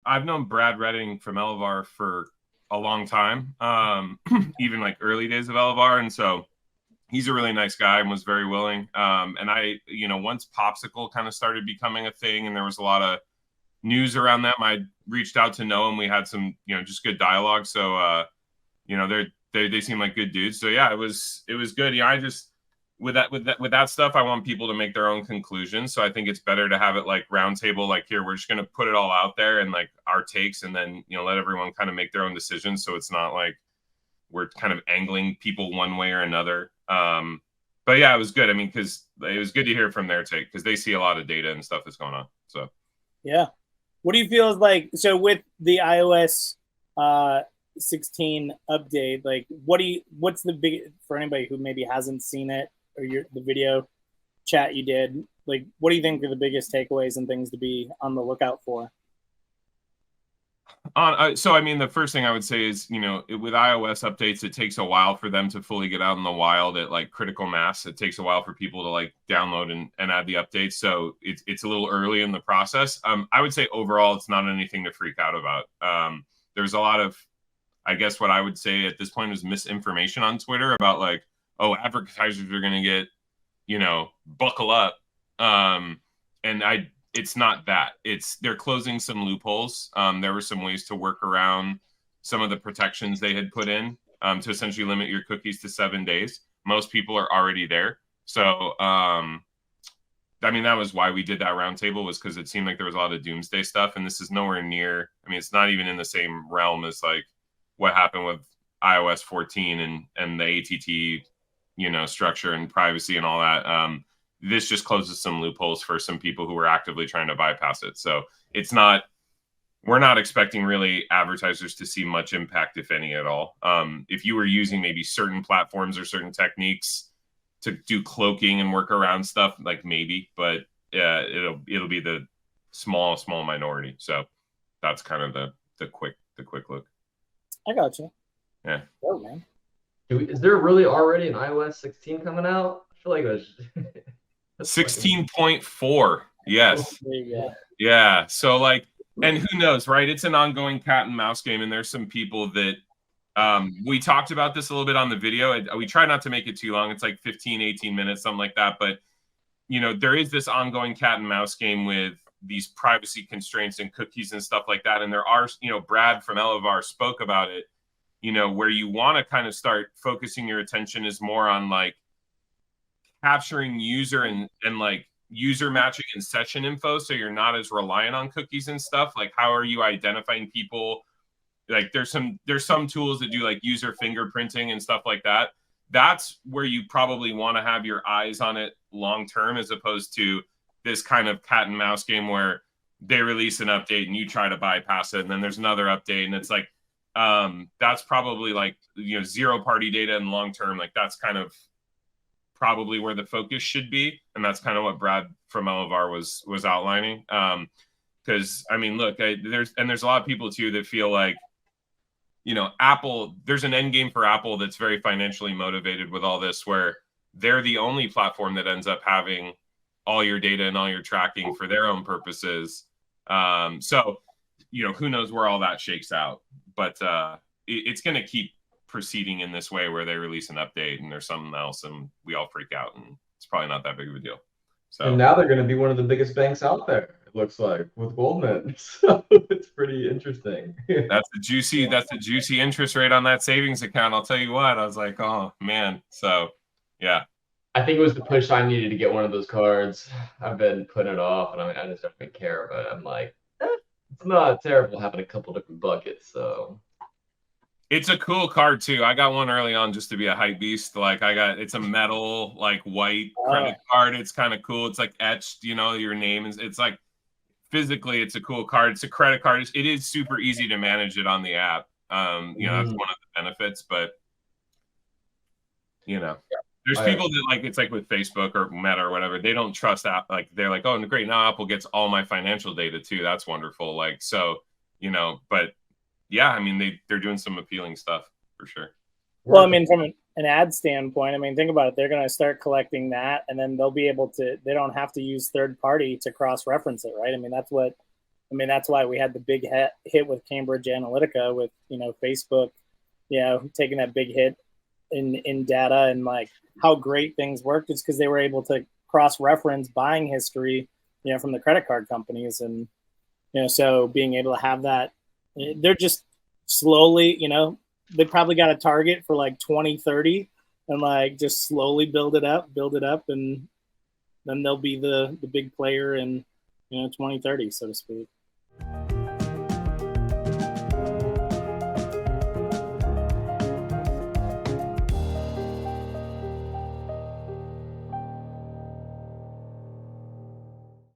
I've known Brad Redding from Elevar for a long time, even like early days of Elevar, and so he's a really nice guy and was very willing. And once Popsicle kind of started becoming a thing, and there was a lot of news around them, I reached out to Noah, and we had some, just good dialogue. So, they seem like good dudes. So yeah, it was good. I just with that stuff, I want people to make their own conclusions. So I think it's better to have it like roundtable, like here, we're just going to put it all out there and like our takes, and then, let everyone kind of make their own decisions. So it's not like we're kind of angling people one way or another. But yeah, it was good. I mean, because it was good to hear from their take, because they see a lot of data and stuff that's going on. So yeah. What do you feel is like, so with the iOS 16 update, like what's the big, for anybody who maybe hasn't seen it, or the video chat you did, like what do you think are the biggest takeaways and things to be on the lookout for? So I mean, the first thing I would say is, with iOS updates, it takes a while for them to fully get out in the wild at like critical mass. It takes a while for people to like download and add the updates. So it's a little early in the process. I would say overall, it's not anything to freak out about. There's a lot of, I guess what I would say at this point is misinformation on Twitter about like, oh, advertisers are going to get, buckle up. It's not that. They're closing some loopholes. There were some ways to work around some of the protections they had put in to essentially limit your cookies to 7 days. Most people are already there. So, I mean, that was why we did that roundtable, was because it seemed like there was a lot of doomsday stuff. And this is nowhere near, I mean, it's not even in the same realm as like what happened with iOS 14 and the ATT, structure and privacy and all that. This just closes some loopholes for some people who are actively trying to bypass it. So we're not expecting really advertisers to see much impact, if any at all. If you were using maybe certain platforms or certain techniques to do cloaking and work around stuff, like maybe, but it'll be the small minority. So that's kind of the quick look. I got you. Yeah. Oh man. Is there really already an iOS 16 coming out? I feel like it was 16.4. Yes. Yeah. So like, and who knows, right? It's an ongoing cat and mouse game. And there's some people that we talked about this a little bit on the video. We try not to make it too long. It's like 15, 18 minutes, something like that. But, there is this ongoing cat and mouse game with these privacy constraints and cookies and stuff like that. And there are, Brad from Elevar spoke about it, where you want to kind of start focusing your attention is more on like capturing user and like user matching and session info, so you're not as reliant on cookies and stuff. Like, how are you identifying people? Like there's some tools that do like user fingerprinting and stuff like that. That's where you probably want to have your eyes on it long term, as opposed to this kind of cat and mouse game where they release an update and you try to bypass it, and then there's another update, and it's like that's probably like zero party data and long term. Like that's kind of probably where the focus should be, and that's kind of what Brad from Elevar was outlining. Because I mean, look, there's a lot of people too that feel like, Apple, there's an end game for Apple that's very financially motivated with all this, where they're the only platform that ends up having all your data and all your tracking for their own purposes. So, who knows where all that shakes out, but it's going to keep proceeding in this way, where they release an update and there's something else and we all freak out, and it's probably not that big of a deal. So, and now they're going to be one of the biggest banks out there, it looks like, with Goldman. So it's pretty interesting. That's a juicy interest rate on that savings account. I'll tell you what, I was like, oh man. So yeah. I think it was the push I needed to get one of those cards. I've been putting it off, and I just don't even care. But I'm like, it's not terrible having a couple different buckets. So it's a cool card too. I got one early on just to be a hype beast. Like it's a metal, like white credit card. It's kind of cool. It's like etched, your name is. It's like physically, it's a cool card. It's a credit card. It is super easy to manage it on the app. That's one of the benefits. But there's people that like, it's like with Facebook or Meta or whatever, they don't trust app. Like they're like, oh, great, now Apple gets all my financial data too. That's wonderful. Like, so, but yeah, I mean, they're doing some appealing stuff for sure. Well, I mean, from an ad standpoint, I mean, think about it. They're going to start collecting that, and then they'll be able to, they don't have to use third party to cross-reference it, right? I mean, that's what I mean, that's why we had the big hit with Cambridge Analytica with, Facebook, taking that big hit in data, and like how great things worked is because they were able to cross-reference buying history, from the credit card companies. And, so being able to have that, they're just slowly, they probably got a target for like 2030 and like just slowly build it up. And then they'll be the big player in, 2030, so to speak.